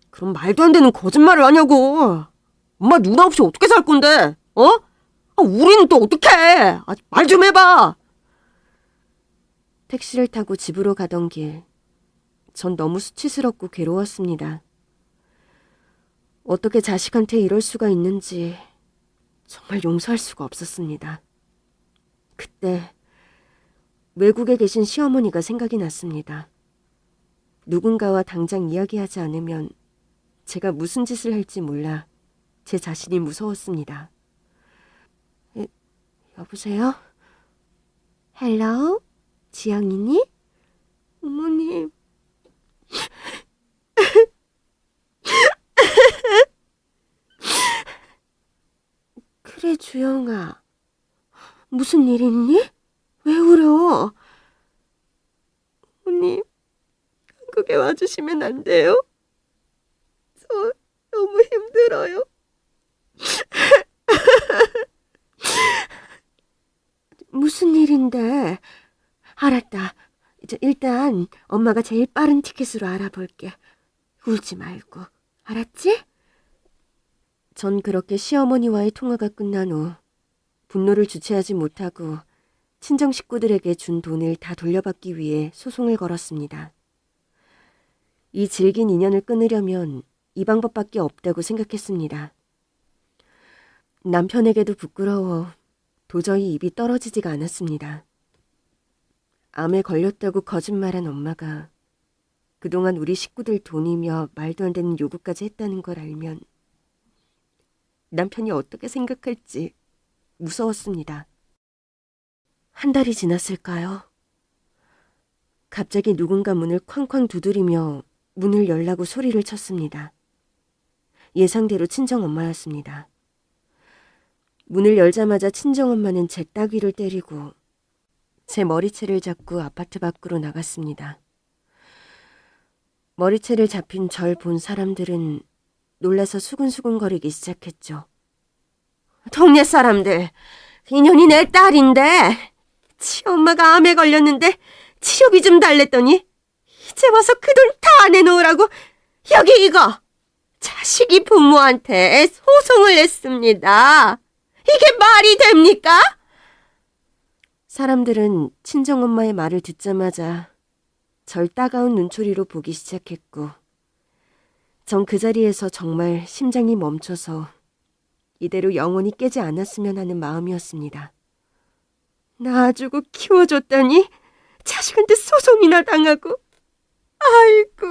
S1: 그런 말도 안 되는 거짓말을 하냐고. 엄마 누나 없이 어떻게 살 건데? 우리는 또 어떡해? 말 좀 해봐. 택시를 타고 집으로 가던 길, 전 너무 수치스럽고 괴로웠습니다. 어떻게 자식한테 이럴 수가 있는지 정말 용서할 수가 없었습니다. 그때 외국에 계신 시어머니가 생각이 났습니다. 누군가와 당장 이야기하지 않으면 제가 무슨 짓을 할지 몰라 제 자신이 무서웠습니다. 여보세요? 헬로? 지영이니? 어머님. 그래, 주영아. 무슨 일 있니? 왜 울어? 어머님, 한국에 와주시면 안 돼요? 저 너무 힘들어요. 무슨 일인데? 알았다. 이제 일단 엄마가 제일 빠른 티켓으로 알아볼게. 울지 말고. 알았지? 전 그렇게 시어머니와의 통화가 끝난 후 분노를 주체하지 못하고 친정 식구들에게 준 돈을 다 돌려받기 위해 소송을 걸었습니다. 이 질긴 인연을 끊으려면 이 방법밖에 없다고 생각했습니다. 남편에게도 부끄러워 도저히 입이 떨어지지가 않았습니다. 암에 걸렸다고 거짓말한 엄마가 그동안 우리 식구들 돈이며 말도 안 되는 요구까지 했다는 걸 알면 남편이 어떻게 생각할지 무서웠습니다. 한 달이 지났을까요? 갑자기 누군가 문을 쾅쾅 두드리며 문을 열라고 소리를 쳤습니다. 예상대로 친정엄마였습니다. 문을 열자마자 친정엄마는 제 따귀를 때리고 제 머리채를 잡고 아파트 밖으로 나갔습니다. 머리채를 잡힌 절 본 사람들은 놀라서 수근수근거리기 시작했죠. 동네 사람들, 인연이 내 딸인데 치엄마가 암에 걸렸는데 치료비 좀 달랬더니 이제 와서 그 돈 다 내놓으라고 여기 이거 자식이 부모한테 소송을 냈습니다. 이게 말이 됩니까? 사람들은 친정엄마의 말을 듣자마자 절 따가운 눈초리로 보기 시작했고 전 그 자리에서 정말 심장이 멈춰서 이대로 영원히 깨지 않았으면 하는 마음이었습니다. 낳아주고 키워줬더니 자식한테 소송이나 당하고 아이고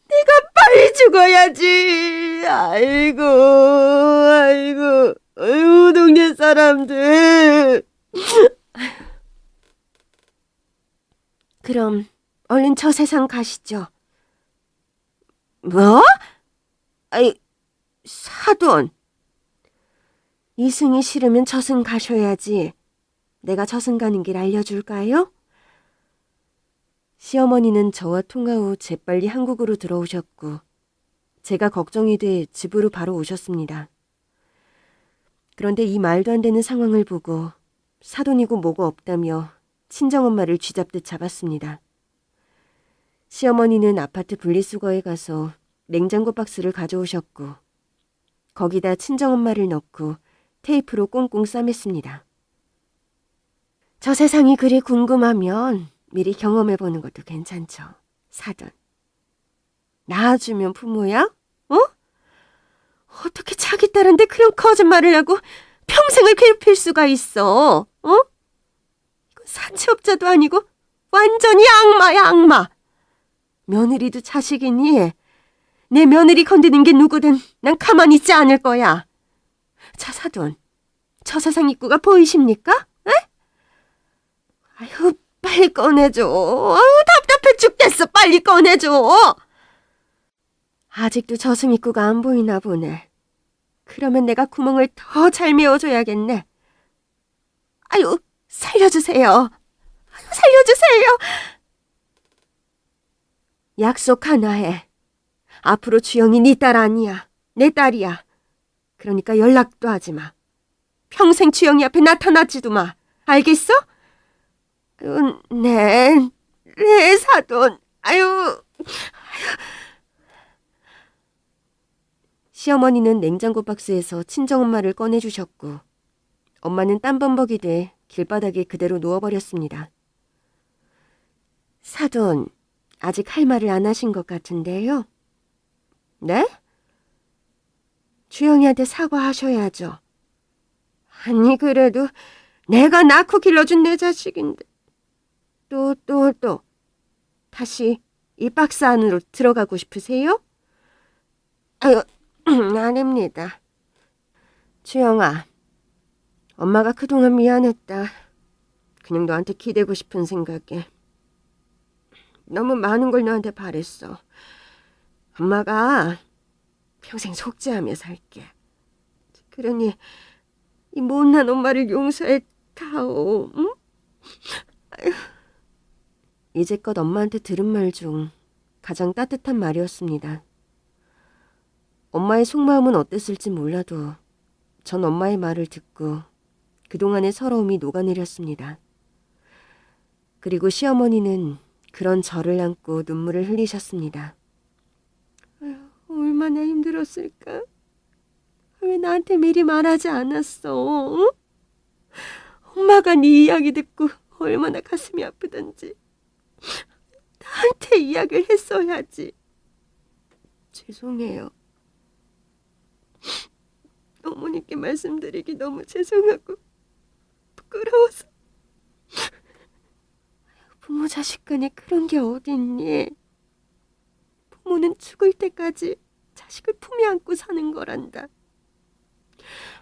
S1: 내가 빨리 죽어야지. 아이고 동네 사람들. 그럼 얼른 저 세상 가시죠. 뭐? 사돈. 이승이 싫으면 저승 가셔야지. 내가 저승 가는 길 알려줄까요? 시어머니는 저와 통화 후 재빨리 한국으로 들어오셨고 제가 걱정이 돼 집으로 바로 오셨습니다. 그런데 이 말도 안 되는 상황을 보고 사돈이고 뭐고 없다며 친정엄마를 쥐잡듯 잡았습니다. 시어머니는 아파트 분리수거에 가서 냉장고 박스를 가져오셨고 거기다 친정엄마를 넣고 테이프로 꽁꽁 싸맸습니다. 저 세상이 그리 궁금하면 미리 경험해보는 것도 괜찮죠. 사돈. 낳아주면 부모야? 어떻게 자기 딸한테 그런 거짓말을 하고 평생을 괴롭힐 수가 있어? 이건 사채업자도 아니고 완전히 악마야, 악마. 며느리도 자식이니 내 며느리 건드는 게 누구든 난 가만히 있지 않을 거야. 자, 사돈. 저 세상 입구가 보이십니까? 에? 아유, 빨리 꺼내줘. 아유, 답답해 죽겠어. 빨리 꺼내줘. 아직도 저승 입구가 안 보이나 보네. 그러면 내가 구멍을 더 잘 메워줘야겠네. 아유, 살려주세요. 아유, 살려주세요. 약속 하나 해. 앞으로 주영이 네 딸 아니야. 내 딸이야. 그러니까 연락도 하지 마. 평생 주영이 앞에 나타나지도 마. 알겠어? 네, 네, 사돈. 아유. 시어머니는 냉장고 박스에서 친정엄마를 꺼내주셨고 엄마는 땀범벅이 돼 길바닥에 그대로 누워버렸습니다. 사돈, 아직 할 말을 안 하신 것 같은데요? 네? 주영이한테 사과하셔야죠. 아니 그래도 내가 낳고 길러준 내 자식인데 또 다시 이 박스 안으로 들어가고 싶으세요? 아유, 아닙니다. 주영아, 엄마가 그동안 미안했다. 그냥 너한테 기대고 싶은 생각에 너무 많은 걸 너한테 바랬어. 엄마가 평생 속죄하며 살게. 그러니 이 못난 엄마를 용서해 다오. 응? 아유. 이제껏 엄마한테 들은 말 중 가장 따뜻한 말이었습니다. 엄마의 속마음은 어땠을지 몰라도 전 엄마의 말을 듣고 그동안의 서러움이 녹아내렸습니다. 그리고 시어머니는 그런 저를 안고 눈물을 흘리셨습니다. 아유, 얼마나 힘들었을까? 왜 나한테 미리 말하지 않았어? 응? 엄마가 네 이야기 듣고 얼마나 가슴이 아프던지 나한테 이야기를 했어야지. 죄송해요. 어머니께 말씀드리기 너무 죄송하고 부끄러워서. 부모 자식 간에 그런 게 어딨니? 부모는 죽을 때까지 자식을 품에 안고 사는 거란다.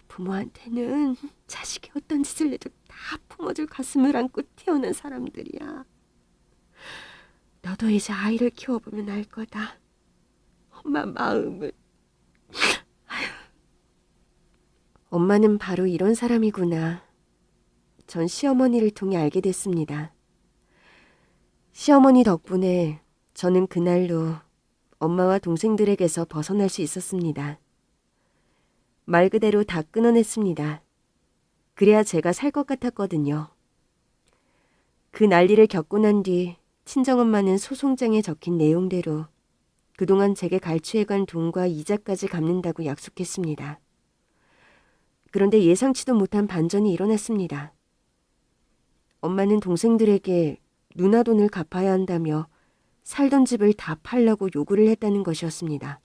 S1: 부모한테는 자식이 어떤 짓을 해도 다 품어줄 가슴을 안고 태어난 사람들이야. 너도 이제 아이를 키워보면 알 거다. 엄마 마음을. 엄마는 바로 이런 사람이구나. 전 시어머니를 통해 알게 됐습니다. 시어머니 덕분에 저는 그날로 엄마와 동생들에게서 벗어날 수 있었습니다. 말 그대로 다 끊어냈습니다. 그래야 제가 살 것 같았거든요. 그 난리를 겪고 난 뒤 친정엄마는 소송장에 적힌 내용대로 그동안 제게 갈취해간 돈과 이자까지 갚는다고 약속했습니다. 그런데 예상치도 못한 반전이 일어났습니다. 엄마는 동생들에게 누나 돈을 갚아야 한다며 살던 집을 다 팔라고 요구를 했다는 것이었습니다.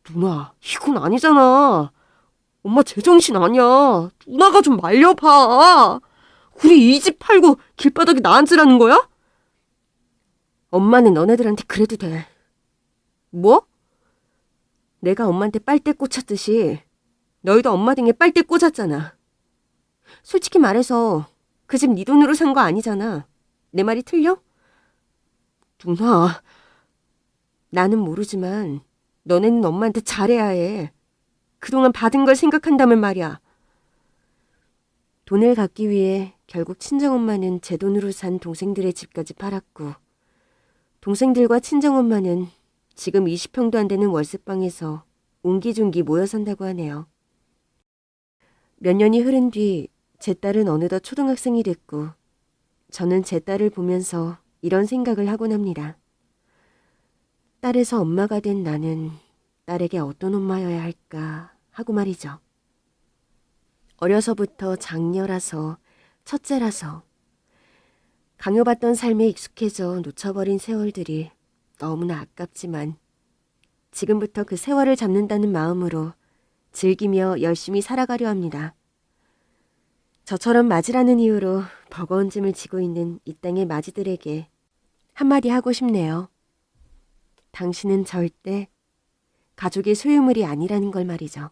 S1: 누나, 이건 아니잖아. 엄마 제정신 아니야. 누나가 좀 말려봐. 우리 이 집 팔고 길바닥에 나 앉으라는 거야? 엄마는 너네들한테 그래도 돼. 뭐? 내가 엄마한테 빨대 꽂혔듯이 너희도 엄마 등에 빨대 꽂았잖아. 솔직히 말해서 그 집 네 돈으로 산 거 아니잖아. 내 말이 틀려? 누나, 나는 모르지만 너네는 엄마한테 잘해야 해. 그동안 받은 걸 생각한다면 말이야. 돈을 갚기 위해 결국 친정엄마는 제 돈으로 산 동생들의 집까지 팔았고 동생들과 친정엄마는 지금 20평도 안 되는 월세방에서 옹기종기 모여 산다고 하네요. 몇 년이 흐른 뒤 제 딸은 어느덧 초등학생이 됐고 저는 제 딸을 보면서 이런 생각을 하곤 합니다. 딸에서 엄마가 된 나는 딸에게 어떤 엄마여야 할까 하고 말이죠. 어려서부터 장녀라서 첫째라서 강요받던 삶에 익숙해져 놓쳐버린 세월들이 너무나 아깝지만 지금부터 그 세월을 잡는다는 마음으로 즐기며 열심히 살아가려 합니다. 저처럼 맞이라는 이유로 버거운 짐을 지고 있는 이 땅의 맞이들에게 한마디 하고 싶네요. 당신은 절대 가족의 소유물이 아니라는 걸 말이죠.